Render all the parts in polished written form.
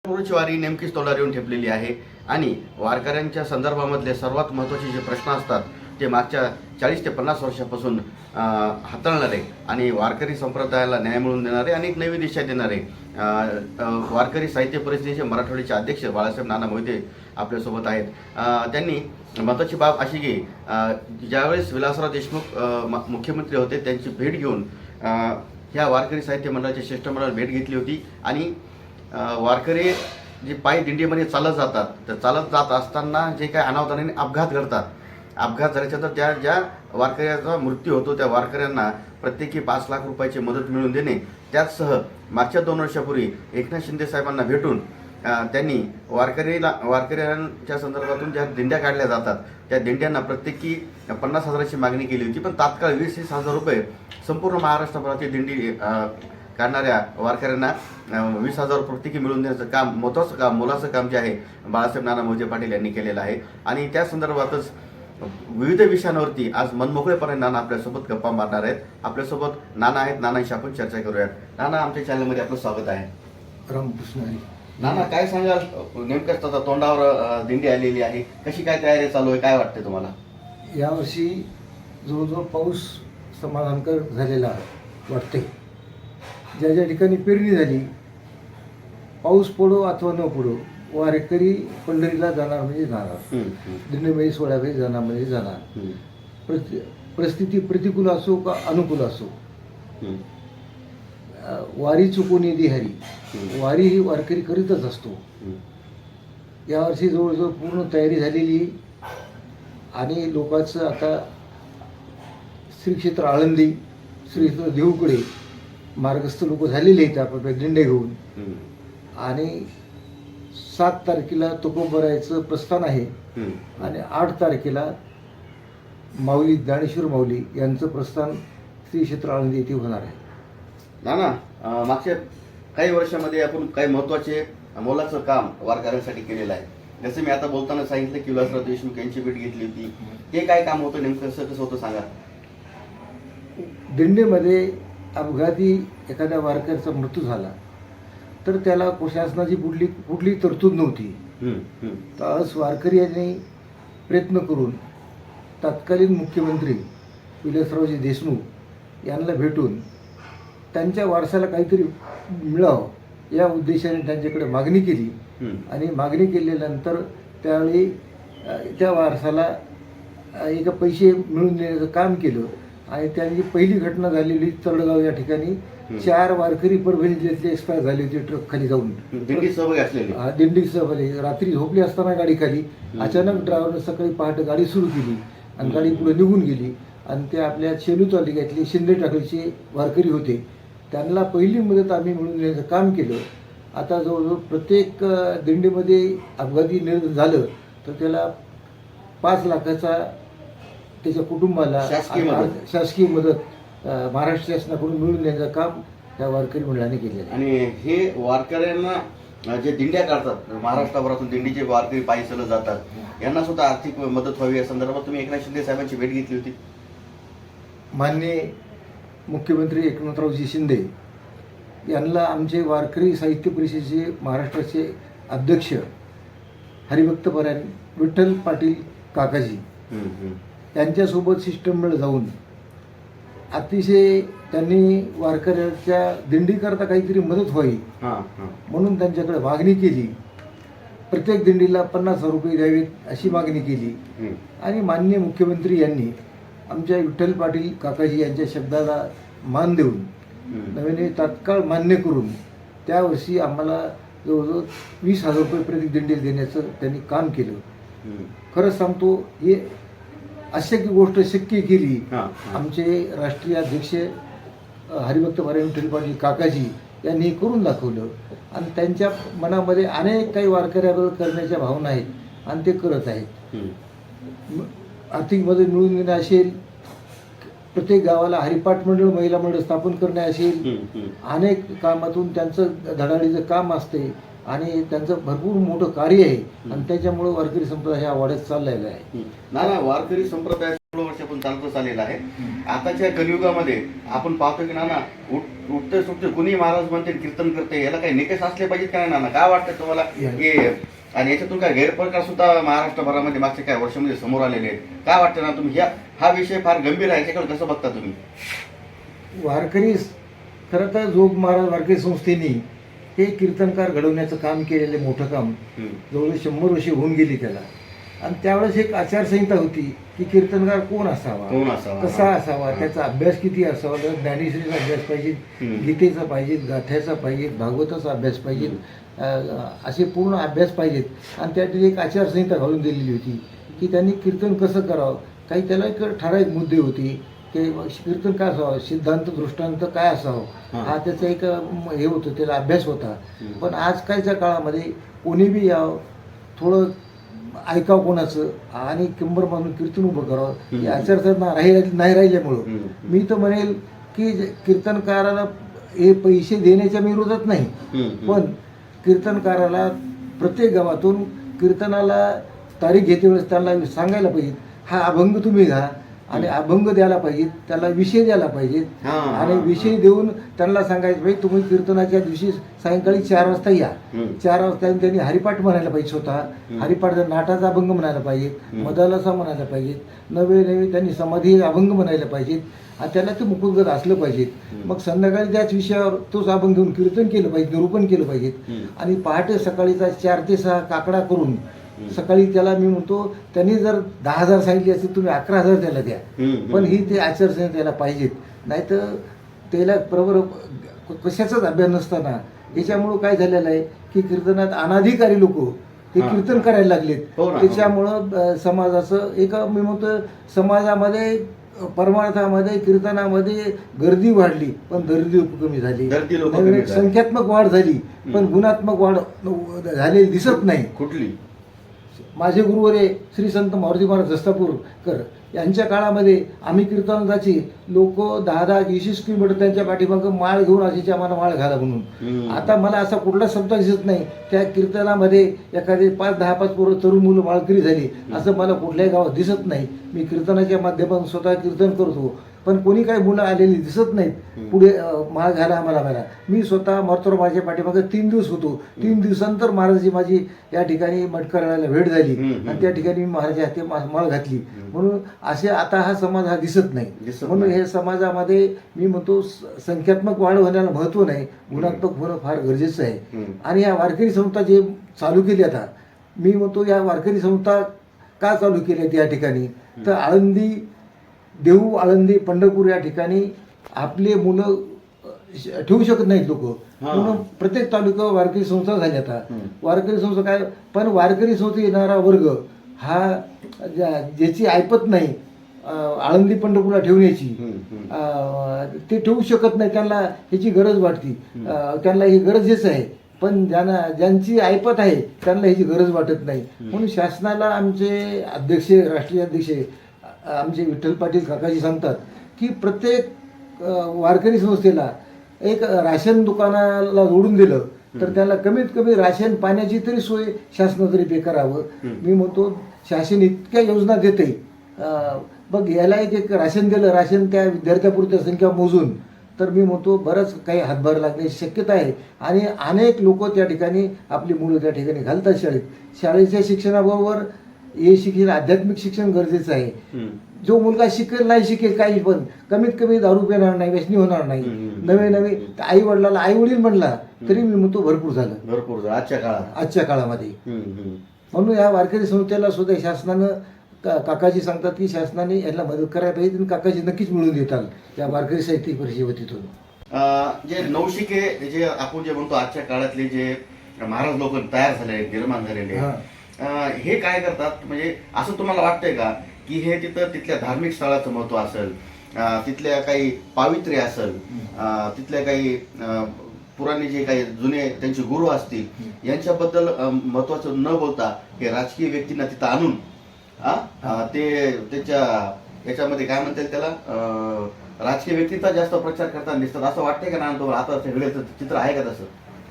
पंढरपूरची वारी नेमकीच तोंडावर येऊन ठेपलेली आहे आणि वारकऱ्यांच्या संदर्भामधले सर्वात महत्त्वाचे जे प्रश्न असतात ते मागच्या 40 ते 50 वर्षापासून हाताळणारे आणि वारकरी संप्रदायाला न्याय मिळवून देणारे आणि एक नवी दिशा देणारे वारकरी साहित्य परिषदेचे मराठवाड्याचे अध्यक्ष बाळासाहेब नाना मोहिते आपल्यासोबत आहेत. त्यांनी महत्त्वाची बाब अशी की ज्यावेळेस विलासराव देशमुख मुख्यमंत्री होते त्यांची भेट घेऊन ह्या वारकरी साहित्य मंडळाच्या शिष्टमंडळाला भेट घेतली होती आणि वारकरी जे पायी दिंडीमध्ये चालत जातात तर चालत जात असताना जे काही अनावधानाने अपघात घडतात, अपघात झाल्याच्या तर ज्या वारकऱ्याचा मृत्यू होतो त्या वारकऱ्यांना प्रत्येकी 5 लाख रुपयाची मदत मिळवून देणे, त्याचसह मागच्या 2 वर्षापूर्वी एकनाथ शिंदे साहेबांना भेटून त्यांनी वारकऱ्यांच्या संदर्भातून ज्या दिंड्या काढल्या जातात त्या दिंड्यांना प्रत्येकी 50,000ची मागणी केली होती. पण तात्काळ 20,000 रुपये संपूर्ण महाराष्ट्रभरातील दिंडी काढणाऱ्या वारकऱ्यांना 20,000 प्रत्येकी मिळवून देण्याचं काम, महत्त्वाचं काम, मोलाचं काम जे आहे बाळासाहेब नाना मोहिते पाटील यांनी केलेलं आहे. आणि त्या संदर्भातच विविध विषयांवरती आज मनमोकळेपणे नाना आपल्यासोबत गप्पा मारणार आहेत. आपल्यासोबत नाना आहेत, नानांशी आपण चर्चा करूयात. नाना, आमच्या चॅनलमध्ये आपलं स्वागत आहे. रामकृष्ण हरी. नाना, काय सांगाल, नेमकंच आता तोंडावर दिंडी आलेली आहे, कशी काय तयारी चालू आहे, काय वाटते तुम्हाला? यावर्षी जवळजवळ पाऊस समाधानकारक झालेला वाटते. ज्या ज्या ठिकाणी पेरणी झाली, पाऊस पडो अथवा न पडो, वारकरी पंढरीला जाणार म्हणजे जाणार, दिंडीमध्ये सोहळ्यामध्ये जाणार म्हणजे जाणार. परिस्थिती प्रतिकूल असो का अनुकूल असो, वारी चुकून येदी हरी, वारी ही वारकरी करीतच असतो. यावर्षी जवळजवळ पूर्ण तयारी झालेली आणि लोकांचं आता श्री क्षेत्र आळंदी, श्री क्षेत्र देऊकडे मार्गस्थ लोक झालेले आहेत आपल्या दिंडे घेऊन. आणि 7 तारखेला तुकोबरायचं प्रस्थान आहे आणि 8 तारखेला माऊली ज्ञानेश्वर माऊली यांचं प्रस्थान श्री क्षेत्र आळंदी येथे होणार आहे. नाना, मागच्या काही वर्षामध्ये आपण काही महत्त्वाचे मोलाचं काम वारकऱ्यांसाठी केलेलं आहे. जसं मी आता बोलताना सांगितलं की विलासराव देशमुख यांची भेट घेतली होती, ते काय काम होतं, नेमकं कसं होतं सांगा. दिंडीमध्ये अपघाती एखाद्या वारकऱ्याचा मृत्यू झाला तर त्याला शासनाची कुठली तरतूद नव्हती. तर आज वारकरी यांनी प्रयत्न करून तत्कालीन मुख्यमंत्री विलासरावजी देशमुख यांना भेटून त्यांच्या वारसाला काहीतरी मिळावं या उद्देशाने त्यांच्याकडे मागणी केली. आणि मागणी केल्यानंतर त्यावेळी त्या वारसाला एका पैसे मिळवून देण्याचं काम केलं. आणि त्यांची पहिली घटना झालेली तळगाव या ठिकाणी 4 वारकरी परभणी जिल्ह्यातले एक्सपायर झाले होते ट्रक खाली जाऊन. दिंडी सहभागी असलेली, दिंडी सहभागी रात्री झोपली असताना गाडी खाली अचानक ड्रायव्हरने सकाळी पहाटे गाडी सुरू केली आणि गाडी पुढे निघून गेली. आणि ते आपल्या सेलू तालुक्यातले शिंदे टाकळीचे वारकरी होते, त्यांना पहिली मदत आम्ही मिळवून देण्याचं काम केलं. आता जवळजवळ प्रत्येक दिंडीमध्ये अपघाती निधन झालं तर त्याला 5 लाखाचा त्याच्या कुटुंबाला शासकीय मदत महाराष्ट्र शासनाकडून मिळवून देण्याचं काम त्या वारकरी मंडळाने केलेलं. आणि हे वारकऱ्यांना जे दिंड्या काढतात महाराष्ट्राभरातून, दिंडीचे वारकरी पायी चालत जातात, यांना सुद्धा आर्थिक मदत व्हावी या संदर्भात तुम्ही एकनाथ शिंदे साहेबांची भेट घेतली होती. माननीय मुख्यमंत्री एकनाथरावजी शिंदे यांना आमचे वारकरी साहित्य परिषदेचे महाराष्ट्राचे अध्यक्ष हरिभक्तपरायण विठ्ठल पाटील काकाजी यांच्यासोबत शिष्टमंडळ जाऊन अतिशय त्यांनी वारकऱ्याच्या दिंडीकरता काहीतरी मदत व्हावी म्हणून त्यांच्याकडे मागणी केली. प्रत्येक दिंडीला 50,000 रुपये द्यावेत अशी मागणी केली. आणि माननीय मुख्यमंत्री यांनी आमच्या विठ्ठल पाटील काकाजी यांच्या शब्दाला मान देऊन नव्याने तात्काळ मान्य करून त्यावर्षी आम्हाला जवळजवळ 20,000 रुपये प्रत्येक दिंडीला देण्याचं त्यांनी काम केलं. खरंच सांगतो, हे अशक्य गोष्ट शक्य केली आमचे राष्ट्रीय अध्यक्ष हरिभक्तपरायण विठ्ठल पाटील काकाजी यांनी करून दाखवलं. आणि त्यांच्या मनामध्ये अनेक काही वारकऱ्याबद्दल करण्याच्या भावना आहेत आणि ते करत आहेत. आर्थिक मदत मिळवून देणे असेल, प्रत्येक गावाला हरिपाठ मंडळ, महिला मंडळ स्थापन करणे असेल, अनेक कामातून त्यांचं धडाडीचं काम असते आणि त्यांचं भरपूर मोठं कार्य आहे. आणि त्याच्यामुळे वारकरी संप्रदाय हा वाढत चाललेला आहे. नाना, वारकरी संप्रदाय वर्षापासून चालतच आलेला आहे. आताच्या कलियुगामध्ये आपण पाहतो की नाना उठते सुटते कुणी महाराज म्हणते कीर्तन करते, याला काही निकष असले पाहिजेत का नाही नाना? काय वाटतं तुम्हाला की आणि याच्यातून काय गैरप्रकार सुद्धा महाराष्ट्रभरामध्ये मागच्या काही वर्षामध्ये समोर आलेले आहेत? काय वाटतं ना तुम्ही हा विषय फार गंभीर आहे, याच्याकडे कसं बघता तुम्ही? वारकरी खरं तर जोग महाराज वारकरी संस्थेने हे कीर्तनकार घडवण्याचं काम केलेलं मोठं काम जवळ 100 वर्षे होऊन गेली त्याला. आणि त्यावेळेस एक आचारसंहिता होती की कीर्तनकार कोण असावा, कसा असावा, त्याचा अभ्यास किती असावा. ज्ञानेश्वरीचा अभ्यास पाहिजे, गीतेचा पाहिजे, गाथ्याचा पाहिजे, भागवताचा अभ्यास पाहिजे, असे पूर्ण अभ्यास पाहिजेत. आणि त्यातील एक आचारसंहिता घालून दिलेली होती की त्यांनी कीर्तन कसं करावं. काही त्याला एक ठराविक मुद्दे होते की कीर्तन काय असावं, सिद्धांत दृष्टांत काय असावं, हा त्याचा एक हे होतं, त्याला अभ्यास होता. पण आजकालच्या काळामध्ये कोणी बी यावं, थोडं ऐकावं कोणाचं आणि किंबर म्हणून कीर्तन उभं करावं, ही आचारसंहिता नाही राहिल्यामुळं मी तर म्हणेल की कीर्तनकाराला हे पैसे देण्याच्या मी विरोधात नाही, पण कीर्तनकाराला प्रत्येक गावातून कीर्तनाला तारीख घेते वेळेस त्यांना सांगायला पाहिजे हा अभंग तुम्ही घ्या आणि अभंग द्यायला पाहिजेत, त्याला विषय द्यायला पाहिजेत. आणि विषय देऊन त्यांना सांगायचं पाहिजे तुम्ही कीर्तनाच्या दिवशी सायंकाळी 4 वाजता या. 4 वाजता त्यांनी हरिपाठ म्हणायला पाहिजे, स्वतः हरिपाठ नाटाचा अभंग म्हणायला पाहिजेत, मदालसा म्हणायला पाहिजेत, नवे त्यांनी समाधी अभंग म्हणायला पाहिजेत आणि त्याला ते मुकुटगत असलं पाहिजेत. मग संध्याकाळी त्याच विषयावर तोच अभंग घेऊन कीर्तन केलं पाहिजे, निरूपण केलं पाहिजेत. आणि पहाटे सकाळीचा 4 ते 6 काकडा करून सकाळी त्याला मी म्हणतो त्यांनी जर 10,000 सांगितली असेल तुम्ही 11,000 त्याला द्या, पण ही ते आचारसंहिता त्याला पाहिजेत. नाहीतर त्याला बरोबर कशाचाच अभ्यास नसताना याच्यामुळं काय झालेलं आहे की कीर्तनात अनाधिकारी लोक ते कीर्तन करायला लागलेत. त्याच्यामुळं समाजाचं एक मी म्हणतो समाजामध्ये परमार्थामध्ये कीर्तनामध्ये गर्दी वाढली पण दर्दी लोक कमी झाली. संख्यात्मक वाढ झाली पण गुणात्मक वाढ झालेली दिसत नाही कुठली. माझे गुरुवरे श्री संत मारुती महाराज दस्तापूरकर यांच्या काळामध्ये आम्ही कीर्तनाची लोक 10-20 किलोमीटर त्यांच्या पाठीमागं माळ घेऊन अशीची आम्हाला माळ घाला म्हणून. आता मला असा कुठला शब्द दिसत नाही त्या कीर्तनामध्ये एखादी 5-10 पोरं तरुण मुलं माळकरी झाली असं मला कुठल्याही गावात दिसत नाही. मी कीर्तनाच्या माध्यमातून स्वतः कीर्तन करतो पण कोणी काही मुलं आलेली दिसत नाहीत पुढे माळ घाला आम्हाला मला. मी स्वतः मारुतीराव माझ्या पाठीमागे 3 दिवस होतो. 3 दिवसानंतर महाराजांची माझी या ठिकाणी मटकरवाड्याला भेट झाली आणि त्या ठिकाणी मी महाराजा हाती माळ घातली. म्हणून असे आता हा समाज हा दिसत नाही. म्हणून हे समाजामध्ये मी म्हणतो संख्यात्मक वाढ होण्याला महत्त्व नाही, गुणात्मक होणं फार गरजेचं आहे. आणि या वारकरी संस्था जे चालू केली आता मी म्हणतो या वारकरी संस्था का चालू केल्या या ठिकाणी तर आळंदी देहू आळंदी पंढरपूर या ठिकाणी आपले मुलं ठेवू शकत नाहीत लोक. म्हणून प्रत्येक तालुक्यावर वारकरी संस्था झाली आता. वारकरी संस्था काय पण वारकरी संस्था येणारा वर्ग हा ज्याची ऐपत नाही आळंदी पंढरपूरला ठेवण्याची ते ठेवू शकत नाही, त्यांना ह्याची गरज वाटते, त्यांना ही गरजेच आहे. पण ज्यांची ऐपत आहे त्यांना ह्याची गरज वाटत नाही. म्हणून शासनाला आमचे अध्यक्ष राष्ट्रीय अध्यक्ष आमचे विठ्ठल पाटील काकाजी सांगतात की प्रत्येक वारकरी संस्थेला एक राशन दुकानाला जोडून दिलं तर त्याला कमीत कमी राशन पाण्याची तरी सोय शासनानं तरी पे करावं. मी म्हणतो शासन इतक्या योजना देते बघ याला एक राशन दिलं, राशन त्या विद्यार्थ्यापुरत्या संख्या मोजून तर मी म्हणतो बरंच काही हातभार लागण्याची शक्यता आहे. आणि अनेक लोक त्या ठिकाणी आपली मुलं त्या ठिकाणी घालतात शाळेत. शाळेच्या शिक्षणाबरोबर हे शिक्षण आध्यात्मिक शिक्षण गरजेचं आहे. जो मुलगा शिकेल नाही शिकेल काही पण कमीत कमी दारू पिणार नाही, व्यसनी होणार नाही, नवे आई वडिलाला आई वडील म्हणला तरी मी म्हणतो भरपूर झालं आजच्या काळामध्ये. म्हणून या वारकरी संस्थेला सुद्धा शासनानं काकाजी सांगतात की शासनाने याला मदत करायला पाहिजे आणि काकाजी नक्कीच मिळून देतात या वारकरी साहित्य परिषदेतून. जे नवशिके जे आपण जे म्हणतो आजच्या काळातले जे महाराज लोक तयार झाले निर्माण झालेले हे काय करतात म्हणजे असं तुम्हाला वाटतंय का की हे तिथल्या धार्मिक स्थळाचं महत्व असेल, तिथल्या काही पावित्र्य असेल, तिथल्या काही पुराणे जे काही जुने त्यांचे गुरु असतील यांच्याबद्दल महत्वाचं न बोलता हे राजकीय व्यक्तींना तिथं आणून ते त्याच्या याच्यामध्ये काय म्हणतात त्याला राजकीय व्यक्तीचा जास्त प्रचार करताना दिसतात असं वाटतंय का ना तुम्हाला? आता सगळे चित्र आहे का तसं?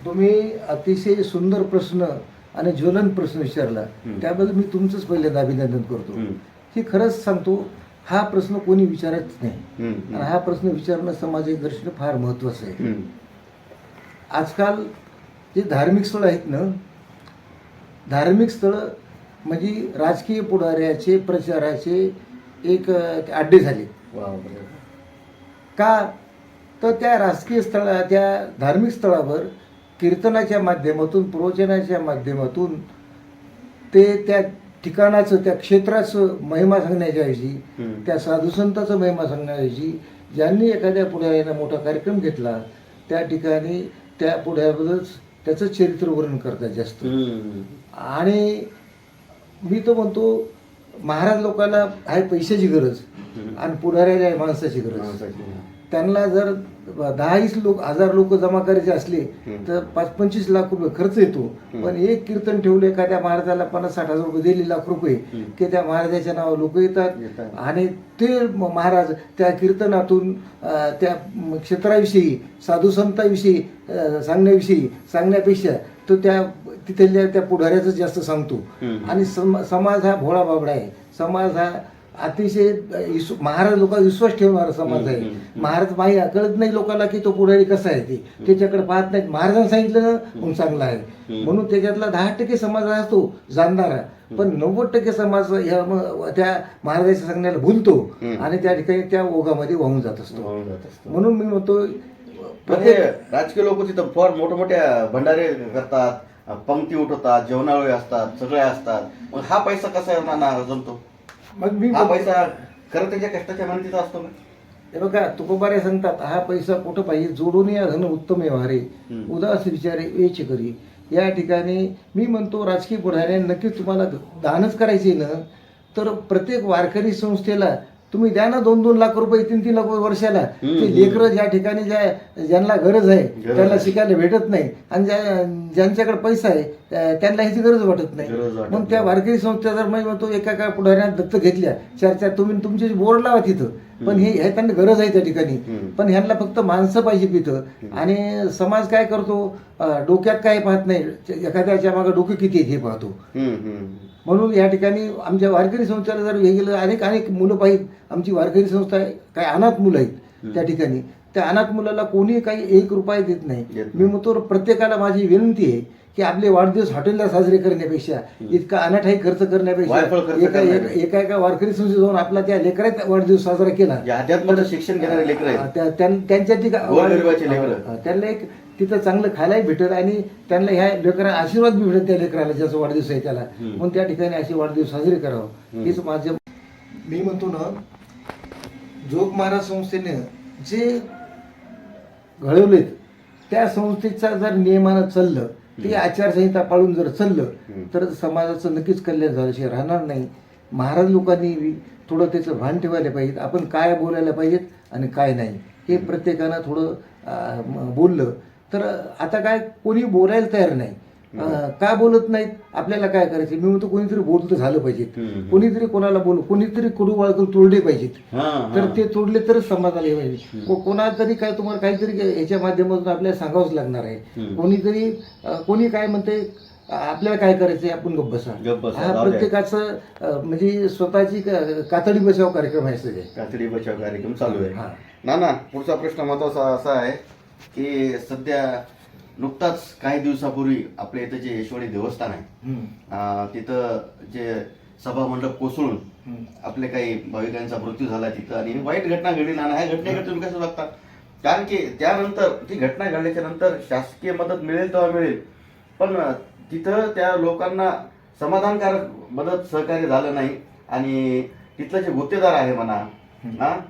तुम्ही अतिशय सुंदर प्रश्न आणि ज्वलन प्रश्न विचारला त्याबद्दल मी तुमचंच पहिल्यांदा अभिनंदन करतो. हे खरंच सांगतो हा प्रश्न कोणी विचारत नाही. हम्म. आणि हा प्रश्न विचारणं समाजाच्या दृष्टीने फार महत्त्वाचं आहे. हम्म. आजकाल जे धार्मिक स्थळं आहेत ना, धार्मिक स्थळं म्हणजे राजकीय पुढाऱ्याचे प्रचाराचे एक अड्डे झाले. बापरे. का तर त्या राजकीय स्थळा त्या धार्मिक स्थळावर कीर्तनाच्या माध्यमातून प्रवचनाच्या माध्यमातून ते त्या ठिकाणाचं त्या क्षेत्राचं महिमा सांगण्याच्याऐवजी हम्म. त्या साधुसंताचं महिमा सांगण्याऐवजी ज्यांनी एखाद्या पुढाऱ्यानं मोठा कार्यक्रम घेतला त्या ठिकाणी त्या पुढ्याबद्दलच त्याचं चरित्र वर्णन करतात जास्त. हम्म. आणि मी तर म्हणतो महाराज लोकांना आहे पैशाची गरज आणि पुढाऱ्याला आहे माणसाची गरज. माणसाची. त्यांना जर 10-20 लोक 1000 लोक जमा करायचे असले तर 5-25 लाख रुपये खर्च येतो. पण एक कीर्तन ठेवलं एखाद्या महाराजाला 50-60 हजार रुपये दिले लाख रुपये की त्या महाराजाच्या नावावर लोक येतात आणि ते महाराज त्या कीर्तनातून त्या क्षेत्राविषयी साधुसंताविषयी सांगण्यापेक्षा तो त्या तिथल्या त्या पुढाऱ्याचं जास्त सांगतो. आणि समाज हा भोळा बाबडा आहे. समाज हा अतिशय महाराज लोक विश्वास ठेवणारा समाज आहे. महाराज माही कळत नाही लोकांना की तो पुढारी कसा आहे ते त्याच्याकडे पाहत नाहीत. महाराजांनी सांगितलं ना म्हणून चांगला आहे म्हणून त्याच्यातला 10% समाज असतो जाणणारा. पण 90% समाज ह्या त्या महाराजाच्या सांगण्याला भुलतो आणि त्या ठिकाणी त्या ओघामध्ये वाहून जात असतो. म्हणून मी म्हणतो राजकीय लोक तिथं फार मोठमोठ्या भंडारे करतात, पंक्ती उठवतात, जेवणावळी असतात, सगळे असतात. मग हा पैसा कसा नाना जमतो? मग मी हा पैसा खरं त्याच्या कष्टाच्या मेहनतीचा असतो का? हे बघा तुकोबारे सांगतात हा पैसा कुठं पाहिजे जोडून या धन उत्तम व्यवहारे उदास विचारे वेच करी. या ठिकाणी मी म्हणतो राजकीय पुढाऱ्यांनी नक्कीच तुम्हाला दानच करायचे ना तर प्रत्येक वारकरी संस्थेला तुम्ही द्या ना 2-2 लाख रुपये 3-3 लाख रुपये वर्षाला. ते लेकरं ज्या ठिकाणी ज्यांना गरज आहे त्यांना शिकायला भेटत नाही आणि ज्यांच्याकडे पैसा आहे त्यांना ह्याची गरज वाटत नाही. मग त्या वारकरी संस्था जर मी म्हणतो एका पुढाऱ्याने दत्तक घेतल्या 4-4 तुम्ही तुमचे बोर्ड लावा तिथं. पण हे त्यांना गरज आहे त्या ठिकाणी. पण ह्यांना फक्त माणसं पाहिजे तिथं. आणि समाज काय करतो डोक्यात काय पाहत नाही एखाद्याच्या मागे डोकं किती आहे हे पाहतो. म्हणून या ठिकाणी आमच्या वारकरी संस्थेला जर हे गेलं अनेक मुलं पाहिजे. आमची वारकरी संस्था आहे काय अनाथ मुलं आहेत त्या ठिकाणी. त्या अनाथ मुलाला कोणी काही 1 रुपया देत नाही. मी म्हणतो प्रत्येकाला माझी विनंती आहे की आपले वाढदिवस हॉटेलला साजरे करण्यापेक्षा इतका अनाठाई खर्च करण्यापेक्षा एका वारकरी संस्थेत जाऊन आपला त्या लेकराचा वाढदिवस साजरा केला. शिक्षण घेणारे लेकर त्यांच्या त्यांना एक तिथं चांगलं खायलाही भेटत आणि त्यांना ह्या लेकराला आशीर्वाद बी भेटत त्या लेकराला ज्याचा वाढदिवस आहे त्याला. म्हणून त्या ठिकाणी असे वाढदिवस साजरे करावं हेच माझं. मी म्हणतो ना जोग महाराज संस्थेने जे घडवलेत त्या संस्थेचा जर नियमानं चाललं ती आचारसंहिता पाळून जर चाललं तर समाजाचं नक्कीच कल्याण झाल्याशिवाय राहणार नाही. महाराज लोकांनी थोडं त्याचं भान ठेवायला पाहिजे. आपण काय बोलायला पाहिजेत आणि काय नाही हे प्रत्येकानं थोडं बोललं तर आता काय कोणी बोलायला तयार नाही. का बोलत नाहीत आपल्याला काय करायचं. मी म्हणतो कोणीतरी बोलतं झालं पाहिजे. कोणीतरी कोणाला कोणीतरी कडू वाळकं तोडले पाहिजेत. तर ते तोडले तरच समाजाला हे पाहिजे. कोणाला तरी काय तुम्हाला काहीतरी याच्या माध्यमातून आपल्याला सांगावंच लागणार आहे. कोणी काय म्हणते आपल्याला काय करायचंय आपण गप्प बसा. हा प्रत्येकाचं म्हणजे स्वतःची कातडी बचाव कार्यक्रम आहे. सगळे कातडी बचाव कार्यक्रम चालू आहे. नाना पुढचा प्रश्न महत्वाचा असा आहे की सध्या नुकताच काही दिवसापूर्वी आपल्या इथं जे यशवडी देवस्थान आहे तिथं जे सभा मंडप कोसळून आपले काही भाविकांचा मृत्यू झाला तिथं आणि वाईट घटना घडली. नाना ह्या घटनेकडे तुम्ही कसं बघता? कारण की त्यानंतर ती घटना घडल्याच्या नंतर शासकीय मदत मिळेल तेव्हा मिळेल पण तिथं त्या लोकांना समाधानकारक मदत सहकार्य झालं नाही आणि तिथलं जे गुत्तेदार आहे म्हणा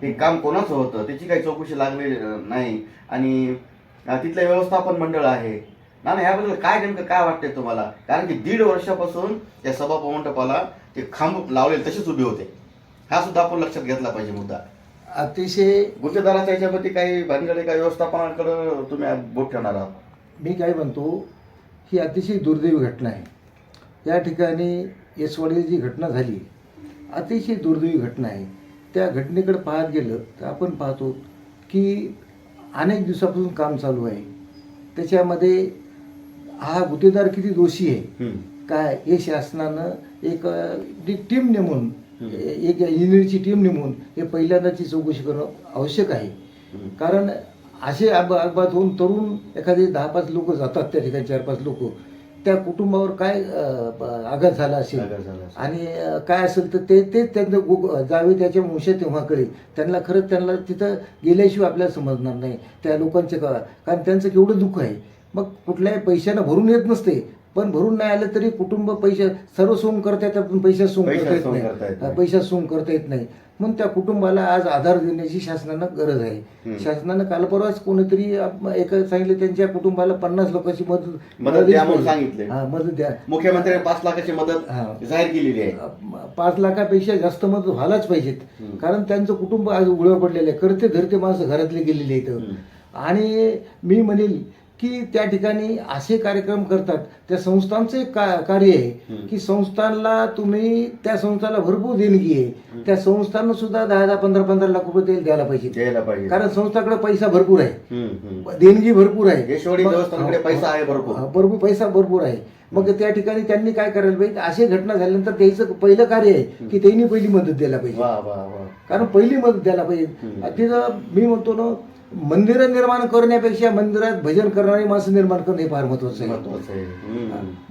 हे काम कोणाचं होतं त्याची काही चौकशी लागली नाही आणि तिथलं व्यवस्थापन मंडळ आहे ना याबद्दल काय नेमकं काय वाटतंय तुम्हाला? कारण की 1.5 वर्षापासून त्या सभा मंडपाला ते खांब लावलेले तसेच उभे होते. हा सुद्धा आपण लक्षात घेतला पाहिजे मुद्दा. अतिशय गुत्तेदाराच्या याच्यामध्ये काही भानगडे काही व्यवस्थापनाकडे तुम्ही बोट ठेवणार आहात? मी काय म्हणतो ही अतिशय दुर्दैवी घटना आहे. या ठिकाणी येसवाडीची जी घटना झाली अतिशय दुर्दैवी घटना आहे. त्या घटनेकडे पाहत गेलं तर आपण पाहतो की अनेक दिवसापासून काम चालू आहे. त्याच्यामध्ये हा गुत्तेदार किती दोषी आहे काय हे शासनानं एक टीम नेमून एक इंजिनिअरची टीम नेमून हे पहिल्यांदाची चौकशी करणं आवश्यक आहे. कारण असे अपघात होऊन तरुण एखादे 10-5 लोक जातात त्या ठिकाणी, 4-5 लोक, त्या कुटुंबावर काय आघात झाला असेल आणि काय असेल तर ते त्यांचं जावे त्याच्या वंशात तेव्हा कळेल. खरंच त्यांना तिथं गेल्याशिवाय आपल्याला समजणार नाही त्या लोकांचे कारण त्यांचं केवढं दुःख आहे. मग कुठल्याही पैशानं भरून येत नसते, पण भरून नाही आलं तरी कुटुंब सर्व सोंग करता येतात, पण पैशात सोंग करता येत नाही, पैशात सोंग करता येत नाही. म्हणून त्या कुटुंबाला आज आधार देण्याची शासनानं गरज आहे. शासनानं काल परवाच कोणीतरी एक सांगितलं त्यांच्या कुटुंबाला 50 लोकांची मदत द्या म्हणून सांगितले. मदत द्या. मुख्यमंत्र्यांनी 5 लाखाची मदत जाहीर केलेली आहे. 5 लाखापेक्षा जास्त मदत व्हायलाच पाहिजेत. कारण त्यांचं कुटुंब आज उघडं पडलेलं आहे. करते धरते माणसं घरातले गेलेले आहेत. आणि मी म्हणेल की त्या ठिकाणी असे कार्यक्रम करतात, त्या संस्थांचं एक कार्य आहे की संस्थांना तुम्ही त्या संस्थाला भरपूर देणगी आहे, त्या संस्थांना सुद्धा 10-10, 15-15 लाख रुपये द्यायला पाहिजे. कारण संस्थाकडे पैसा भरपूर आहे, देणगी भरपूर आहे, पैसा आहे, भरपूर पैसा भरपूर आहे. मग त्या ठिकाणी त्यांनी काय करायला पाहिजे, अशी घटना झाल्यानंतर त्याचं पहिलं कार्य आहे की त्यांनी पहिली मदत द्यायला पाहिजे. कारण पहिली मदत द्यायला पाहिजे. तिथं मी म्हणतो ना, मंदिरं निर्माण करण्यापेक्षा मंदिरात भजन करणारी माणसं निर्माण करणं हे फार महत्वाचं आहे.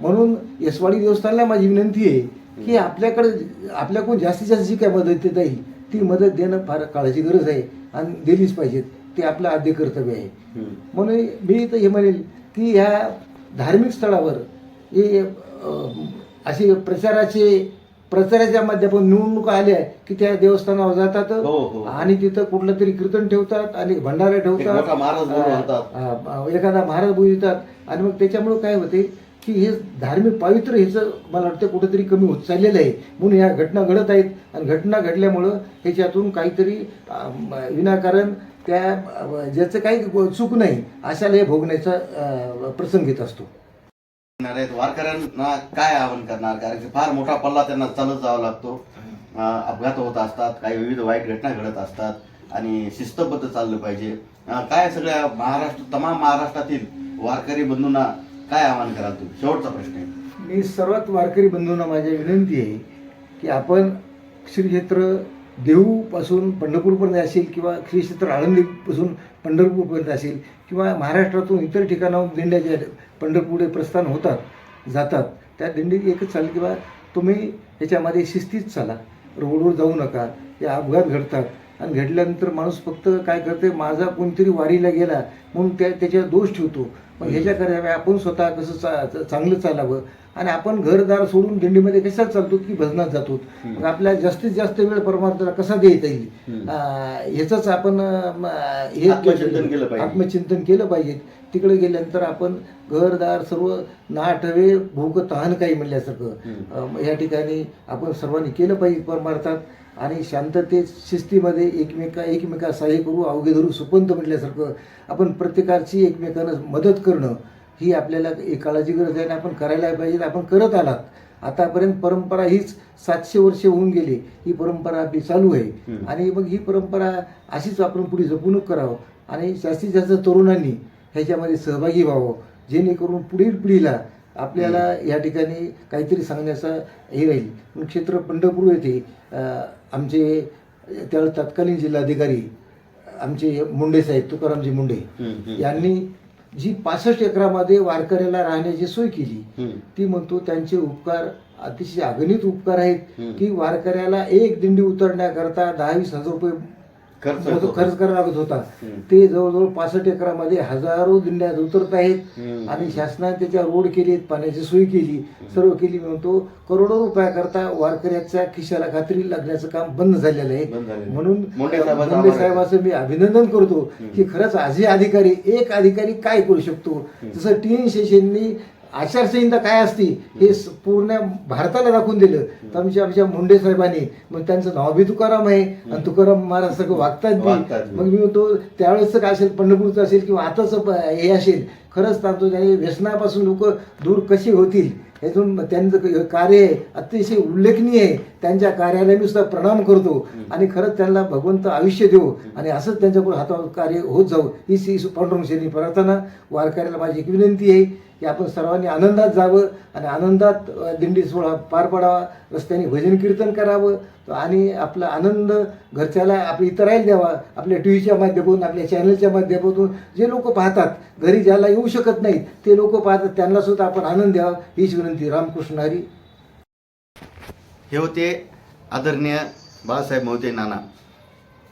म्हणून यसवाडी देवस्थानला माझी विनंती आहे की आपल्याकडून जास्तीत जास्त जी काय मदत देता येईल ती मदत देणं फार काळाची गरज आहे आणि दिलीच पाहिजे. ते आपलं आद्य कर्तव्य आहे. म्हणून मी तर हे म्हणेल की ह्या धार्मिक स्थळावर हे असे प्रचाराच्या माध्यमातून निवडणुका आल्या की त्या देवस्थानावर जातात आणि तिथं कुठलं तरी कीर्तन ठेवतात आणि भंडारा ठेवतात, एखादा महाराज बोलतात. आणि मग त्याच्यामुळे काय होते की हे धार्मिक पावित्र्य ह्याचं मला वाटतं कुठंतरी कमी होत चाललेलं आहे. म्हणून ह्या घटना घडत आहेत आणि घटना घडल्यामुळं ह्याच्यातून काहीतरी विनाकारण त्या ज्याचं काही चूक नाही अशाला हे भोगण्याचा प्रसंग येत असतो. वारकऱ्यांना काय आवाहन करणार, कारण की फार मोठा पल्ला त्यांना चालत जावा लागतो, अपघात होत असतात, काही विविध वाईट घटना घडत असतात आणि शिस्तबद्ध चाललं पाहिजे. काय सगळ्या तमाम महाराष्ट्रातील वारकरी बंधूंना काय आवाहन कराल तुम्ही? शेवटचा प्रश्न आहे. मी सर्वात वारकरी बंधूंना माझी विनंती आहे की आपण श्री क्षेत्र देहूपासून पंढरपूरपर्यंत असेल किंवा श्री क्षेत्र आळंदीपासून पंढरपूरपर्यंत असेल किंवा महाराष्ट्रातून इतर ठिकाणाहून दिंड्या ज्या पंढरपुढे प्रस्थान होतात जातात, त्या दिंडीत एकच चाल किंवा तुम्ही ह्याच्यामध्ये शिस्तीत चाला, रोडवर जाऊ नका. हे अपघात घडतात आणि घडल्यानंतर माणूस फक्त काय करते, माझा कोणतरी वारीला गेला म्हणून त्याच्यावर दोष ठेवतो. मग ह्याच्याकरता आपण स्वतः कसं चांगलं चालावं आणि आपण घरदार सोडून दिंडीमध्ये कशात चालतो की भजनात जातो. मग आपल्याला जास्तीत जास्त वेळ परमार्थाला कसा देता येईल ह्याचंच आपण हे आत्मचिंतन केलं पाहिजे. तिकडे गेल्यानंतर आपण घरदार सर्व नाठवे भूक तहान काही म्हणल्यासारखं या ठिकाणी आपण सर्वांनी केलं पाहिजे परमार्थात. आणि शांततेत शिस्तीमध्ये एकमेका सहाय्य करू, अवघे धरू सुपंत म्हटल्यासारखं आपण प्रत्येकाची एकमेकांना मदत करणं ही आपल्याला एक काळाची गरज आहे आणि आपण करायला पाहिजे. आपण करत आलात. आतापर्यंत परंपरा हीच 700 वर्षे होऊन गेली, ही परंपरा आपली चालू आहे आणि मग ही परंपरा अशीच आपण पुढे जपणूक करावं आणि जास्तीत जास्त तरुणांनी ह्याच्यामध्ये सहभागी व्हावं, जेणेकरून पुढील पिढीला आपल्याला या ठिकाणी काहीतरी सांगण्याचा हे राहील. क्षेत्र पंढरपूर येथे आमचे त्यावेळेस तत्कालीन जिल्हाधिकारी आमचे मुंडे साहेब, तुकारामजी मुंडे यांनी जी 65 एकरामध्ये वारकऱ्याला राहण्याची सोय केली, ती म्हणतो त्यांचे उपकार अतिशय अगणित उपकार आहेत की वारकऱ्याला एक दिंडी उतरण्याकरता 10-20 हजार रुपये खर्च करावा लागत होता. ते जवळजवळ 65 एकरामध्ये हजारो दिंड्या उतरत आहेत आणि शासनाने त्याच्या रोड केलेत, पाण्याची सोय केली, सर्व केली. म्हणतो करोडो रुपयाकरता वारकऱ्याच्या खिशाला खात्री लागण्याचं काम बंद झालेलं आहे. म्हणून मुंडे साहेबांचं मी अभिनंदन करतो की खरंच आजही एक अधिकारी काय करू शकतो. जसं टी.एन. शेषननी आचारसंहिता काय असती हे पूर्ण भारताला दाखवून दिलं, तर आमच्या मुंडे साहेबांनी मग त्यांचं नाव बी तुकाराम आहे आणि तुकाराम महाराज सगळं वागतात बी. मग मी म्हणतो त्यावेळेसचं काय असेल, पंढरपूरचं असेल किंवा आताच हे असेल, खरंच सांगतो त्याने व्यसनापासून लोक दूर कसे होतील यातून त्यांचं कार्य अतिशय उल्लेखनीय आहे. त्यांच्या कार्याला मी सुद्धा प्रणाम करतो आणि खरंच त्यांना भगवंत आयुष्य देऊ आणि असंच त्यांच्याकडून हातावर कार्य होत जाऊ ही पांडुरंग शैली प्रार्थना. वारकऱ्याला माझी एक विनंती आहे की आपण सर्वांनी आनंदात जावं आणि आनंदात दिंडी सोहळा पार पाडावा, रस्त्याने भजन कीर्तन करावं आणि आपला आनंद घरच्याला आपल्या इतरांना द्यावा. आपल्या टी व्हीच्या माध्यमातून, आपल्या चॅनलच्या माध्यमातून जे लोक पाहतात, घरी ज्याला येऊ शकत नाहीत ते लोक पाहतात, त्यांना सुद्धा आपण आनंद द्यावा हीच विनंती. रामकृष्ण हरी. हे होते आदरणीय बाळासाहेब मोहिते नाना.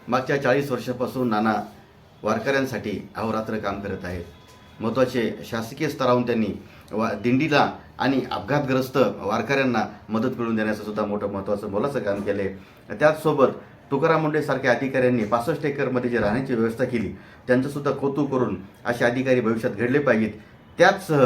मागच्या 40 वर्षापासून नाना वारकऱ्यांसाठी अहोरात्र काम करत आहेत. महत्त्वाचे शासकीय स्तरावरून त्यांनी दिंडीला आणि अपघातग्रस्त वारकऱ्यांना मदत मिळवून देण्याचं सुद्धा महत्त्वाचं मोलाचं काम केले. त्याचसोबत तुकाराम मुंढेसारख्या अधिकाऱ्यांनी 65 एकरमध्ये जी राहण्याची व्यवस्था केली त्यांचंसुद्धा कौतुक करून असे अधिकारी भविष्यात घडले पाहिजेत. त्याचसह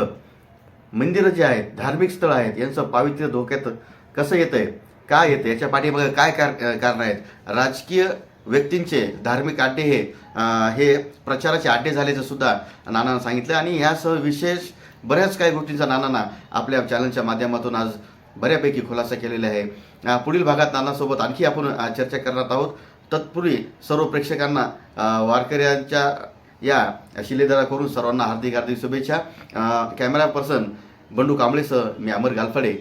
मंदिरं जी आहेत, धार्मिक स्थळं आहेत, यांचं पावित्र्य धोक्यात कसं येतं आहे, काय येतं, याच्या पाठीमागे काय कारण आहेत. राजकीय व्यक्तींचे धार्मिक अड्डे हे प्रचाराचे अड्डे झाल्याचं सुद्धा नानांना सांगितलं आणि ह्यासह विशेष बऱ्याच काही गोष्टींचा नानांना आपल्या चॅनलच्या माध्यमातून आज बऱ्यापैकी खुलासा केलेला आहे. पुढील भागात नानांसोबत आणखी आपण चर्चा करणार आहोत. तत्पूर्वी सर्व प्रेक्षकांना वारकऱ्यांच्या या शिलेदारा करून सर्वांना हार्दिक शुभेच्छा. कॅमेरा पर्सन बंडू कांबळेसह मी अमर गालफाडे.